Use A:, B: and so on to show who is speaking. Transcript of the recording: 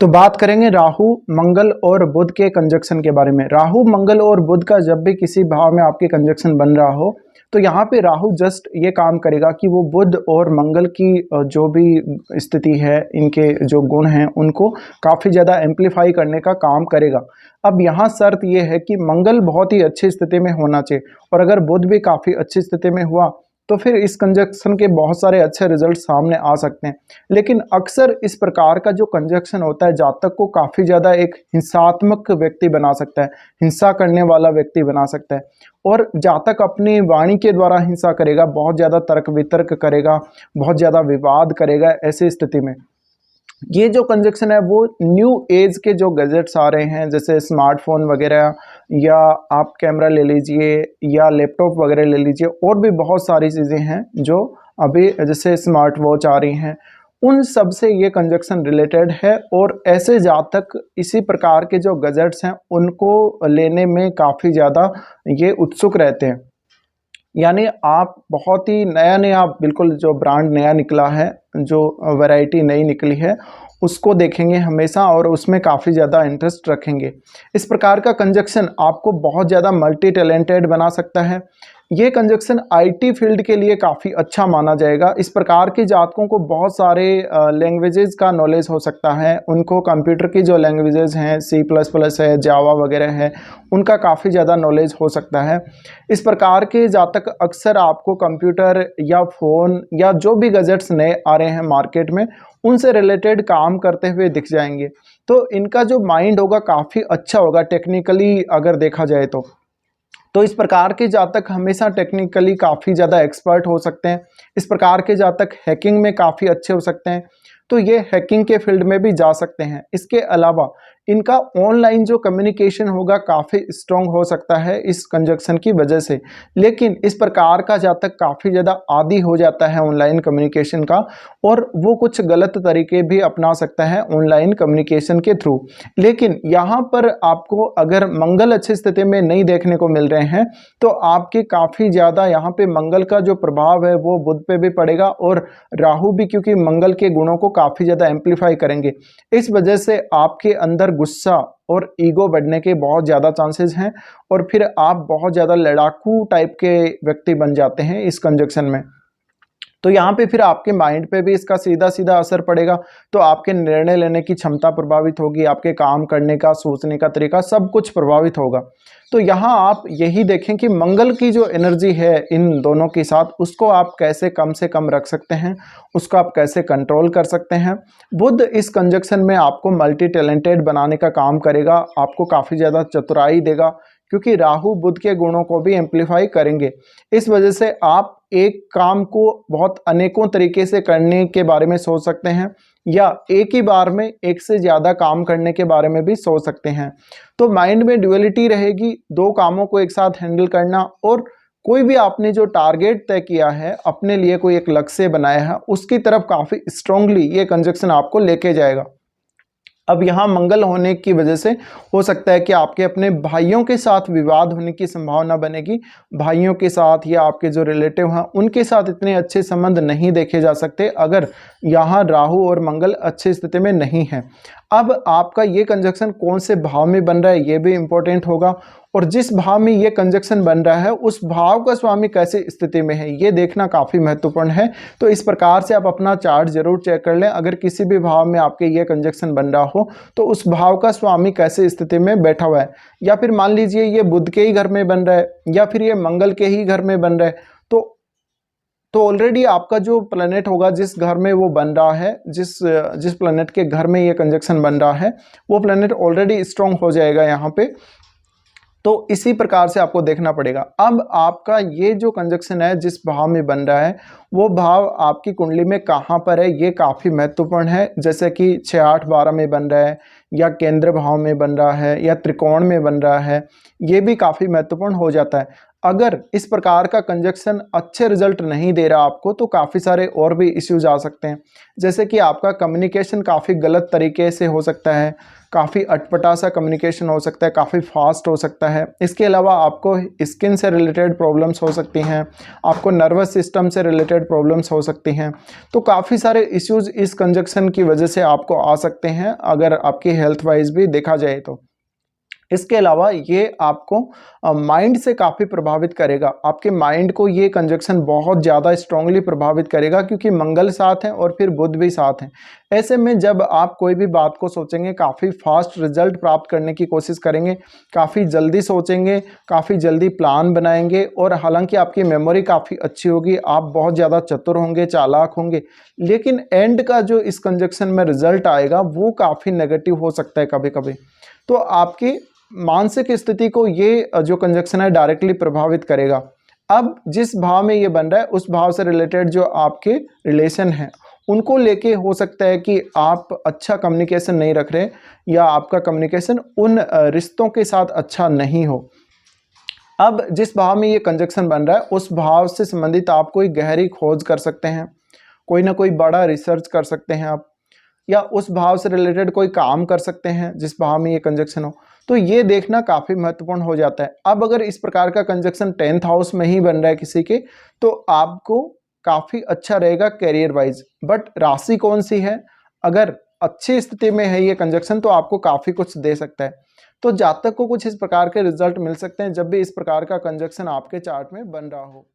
A: तो बात करेंगे राहु मंगल और बुध के कंजक्शन के बारे में। राहु मंगल और बुध का जब भी किसी भाव में आपके कंजक्शन बन रहा हो तो यहाँ पे राहु जस्ट ये काम करेगा कि वो बुध और मंगल की जो भी स्थिति है, इनके जो गुण हैं उनको काफ़ी ज़्यादा एम्पलीफाई करने का काम करेगा। अब यहाँ शर्त ये है कि मंगल बहुत ही अच्छी स्थिति में होना चाहिए, और अगर बुध भी काफ़ी अच्छी स्थिति में हुआ तो फिर इस कंजक्शन के बहुत सारे अच्छे रिजल्ट सामने आ सकते हैं। लेकिन अक्सर इस प्रकार का जो कंजक्शन होता है जातक को काफ़ी ज़्यादा एक हिंसात्मक व्यक्ति बना सकता है, हिंसा करने वाला व्यक्ति बना सकता है, और जातक अपनी वाणी के द्वारा हिंसा करेगा, बहुत ज़्यादा तर्क वितर्क करेगा, बहुत ज़्यादा विवाद करेगा। ऐसी स्थिति में ये जो कंजक्शन है वो न्यू एज के जो गैजेट्स आ रहे हैं, जैसे स्मार्टफोन वगैरह, या आप कैमरा ले लीजिए या लैपटॉप वगैरह ले लीजिए, और भी बहुत सारी चीज़ें हैं जो अभी जैसे स्मार्ट वॉच आ रही हैं, उन सब से ये कंजक्शन रिलेटेड है। और ऐसे जातक इसी प्रकार के जो गैजेट्स हैं उनको लेने में काफ़ी ज़्यादा ये उत्सुक रहते हैं। यानी आप बहुत ही नया नया, बिल्कुल जो ब्रांड नया निकला है, जो वैरायटी नई निकली है, उसको देखेंगे हमेशा और उसमें काफ़ी ज़्यादा इंटरेस्ट रखेंगे। इस प्रकार का कंजक्शन आपको बहुत ज़्यादा मल्टी टैलेंटेड बना सकता है। ये कंजक्शन आईटी फील्ड के लिए काफ़ी अच्छा माना जाएगा। इस प्रकार के जातकों को बहुत सारे लैंग्वेजेस का नॉलेज हो सकता है। उनको कंप्यूटर की जो लैंग्वेजेस हैं, C++ है, जावा वगैरह है, उनका काफ़ी ज़्यादा नॉलेज हो सकता है। इस प्रकार के जातक अक्सर आपको कंप्यूटर या फ़ोन या जो भी गैजेट्स नए आ रहे हैं मार्केट में, उनसे रिलेटेड काम करते हुए दिख जाएंगे। तो इनका जो माइंड होगा काफ़ी अच्छा होगा टेक्निकली अगर देखा जाए तो इस प्रकार के जातक हमेशा टेक्निकली काफ़ी ज़्यादा एक्सपर्ट हो सकते हैं। इस प्रकार के जातक हैकिंग में काफ़ी अच्छे हो सकते हैं, तो ये हैकिंग के फील्ड में भी जा सकते हैं। इसके अलावा इनका ऑनलाइन जो कम्युनिकेशन होगा काफ़ी स्ट्रॉन्ग हो सकता है इस कंजक्शन की वजह से। लेकिन इस प्रकार का जातक काफ़ी ज़्यादा आदी हो जाता है ऑनलाइन कम्युनिकेशन का, और वो कुछ गलत तरीके भी अपना सकता है ऑनलाइन कम्युनिकेशन के थ्रू। लेकिन यहाँ पर आपको अगर मंगल अच्छी स्थिति में नहीं देखने को मिल रहे हैं तो आपके काफ़ी ज़्यादा यहाँ पे मंगल का जो प्रभाव है वो बुध पे भी पड़ेगा, और राहु भी, क्योंकि मंगल के गुणों को काफ़ी ज़्यादा एम्पलीफाई करेंगे। इस वजह से आपके अंदर गुस्सा और ईगो बढ़ने के बहुत ज़्यादा चांसेस हैं, और फिर आप बहुत ज़्यादा लड़ाकू टाइप के व्यक्ति बन जाते हैं इस कंजक्शन में। तो यहाँ पे फिर आपके माइंड पे भी इसका सीधा सीधा असर पड़ेगा। तो आपके निर्णय लेने की क्षमता प्रभावित होगी, आपके काम करने का, सोचने का तरीका, सब कुछ प्रभावित होगा। तो यहाँ आप यही देखें कि मंगल की जो एनर्जी है इन दोनों के साथ, उसको आप कैसे कम से कम रख सकते हैं, उसको आप कैसे कंट्रोल कर सकते हैं। बुध इस कंजक्शन में आपको मल्टी टैलेंटेड बनाने का काम करेगा, आपको काफ़ी ज़्यादा चतुराई देगा, क्योंकि राहु बुध के गुणों को भी एम्पलीफाई करेंगे। इस वजह से आप एक काम को बहुत अनेकों तरीके से करने के बारे में सोच सकते हैं, या एक ही बार में एक से ज़्यादा काम करने के बारे में भी सोच सकते हैं। तो माइंड में ड्युअलिटी रहेगी, दो कामों को एक साथ हैंडल करना, और कोई भी आपने जो टारगेट तय किया है, अपने लिए कोई एक लक्ष्य बनाया है, उसकी तरफ काफ़ी स्ट्रांगली ये कंजक्शन आपको लेके जाएगा। अब यहाँ मंगल होने की वजह से हो सकता है कि आपके अपने भाइयों के साथ विवाद होने की संभावना बनेगी। भाइयों के साथ या आपके जो रिलेटिव हैं उनके साथ इतने अच्छे संबंध नहीं देखे जा सकते अगर यहाँ राहु और मंगल अच्छी स्थिति में नहीं है। अब आपका ये कंजक्शन कौन से भाव में बन रहा है ये भी इंपॉर्टेंट होगा, और जिस भाव में ये कंजक्शन बन रहा है उस भाव का स्वामी कैसे स्थिति में है ये देखना काफ़ी महत्वपूर्ण है। तो इस प्रकार से आप अपना चार्ट जरूर चेक कर लें। अगर किसी भी भाव में आपके ये कंजक्शन बन रहा हो तो उस भाव का स्वामी कैसे स्थिति में बैठा हुआ है, या फिर मान लीजिए ये बुध के ही घर में बन रहा है या फिर ये मंगल के ही घर में बन रहा है, तो ऑलरेडी आपका जो प्लैनेट होगा जिस घर में वो बन रहा है, जिस प्लैनेट के घर में ये कंजक्शन बन रहा है, वो प्लैनेट ऑलरेडी स्ट्रांग हो जाएगा यहाँ पे। तो इसी प्रकार से आपको देखना पड़ेगा। अब आपका ये जो कंजक्शन है जिस भाव में बन रहा है वो भाव आपकी कुंडली में कहाँ पर है ये काफ़ी महत्वपूर्ण है। जैसे कि 6, 8, 12 में बन रहा है, या केंद्र भाव में बन रहा है, या त्रिकोण में बन रहा है, ये भी काफ़ी महत्वपूर्ण हो जाता है। अगर इस प्रकार का कंजक्शन अच्छे रिजल्ट नहीं दे रहा आपको, तो काफ़ी सारे और भी इश्यूज आ सकते हैं, जैसे कि आपका कम्युनिकेशन काफ़ी गलत तरीके से हो सकता है, काफ़ी अटपटा सा कम्युनिकेशन हो सकता है, काफ़ी फास्ट हो सकता है। इसके अलावा आपको स्किन से रिलेटेड प्रॉब्लम्स हो सकती हैं, आपको नर्वस सिस्टम से रिलेटेड प्रॉब्लम्स हो सकती हैं। तो काफ़ी सारे इश्यूज इस कंजक्शन की वजह से आपको आ सकते हैं, अगर आपकी हेल्थ वाइज भी देखा जाए तो। इसके अलावा ये आपको माइंड से काफ़ी प्रभावित करेगा, आपके माइंड को ये कंजक्शन बहुत ज़्यादा स्ट्रांगली प्रभावित करेगा, क्योंकि मंगल साथ हैं और फिर बुध भी साथ हैं। ऐसे में जब आप कोई भी बात को सोचेंगे, काफ़ी फास्ट रिजल्ट प्राप्त करने की कोशिश करेंगे, काफ़ी जल्दी सोचेंगे, काफ़ी जल्दी प्लान बनाएंगे, और हालांकि आपकी मेमोरी काफ़ी अच्छी होगी, आप बहुत ज़्यादा चतुर होंगे, चालाक होंगे, लेकिन एंड का जो इस कंजक्शन में रिजल्ट आएगा वो काफ़ी नेगेटिव हो सकता है कभी कभी। तो आपकी मानसिक स्थिति को ये जो कंजक्शन है डायरेक्टली प्रभावित करेगा। अब जिस भाव में ये बन रहा है, उस भाव से रिलेटेड जो आपके रिलेशन हैं उनको लेके हो सकता है कि आप अच्छा कम्युनिकेशन नहीं रख रहे, या आपका कम्युनिकेशन उन रिश्तों के साथ अच्छा नहीं हो। अब जिस भाव में ये कंजक्शन बन रहा है, उस भाव से संबंधित आप कोई गहरी खोज कर सकते हैं, कोई ना कोई बड़ा रिसर्च कर सकते हैं आप, या उस भाव से रिलेटेड कोई काम कर सकते हैं जिस भाव में ये कंजक्शन हो। तो ये देखना काफ़ी महत्वपूर्ण हो जाता है। अब अगर इस प्रकार का कंजक्शन 10th हाउस में ही बन रहा है किसी के, तो आपको काफ़ी अच्छा रहेगा कैरियर वाइज। बट राशि कौन सी है, अगर अच्छी स्थिति में है ये कंजक्शन, तो आपको काफ़ी कुछ दे सकता है। तो जातक को कुछ इस प्रकार के रिजल्ट मिल सकते हैं जब भी इस प्रकार का कंजक्शन आपके चार्ट में बन रहा हो।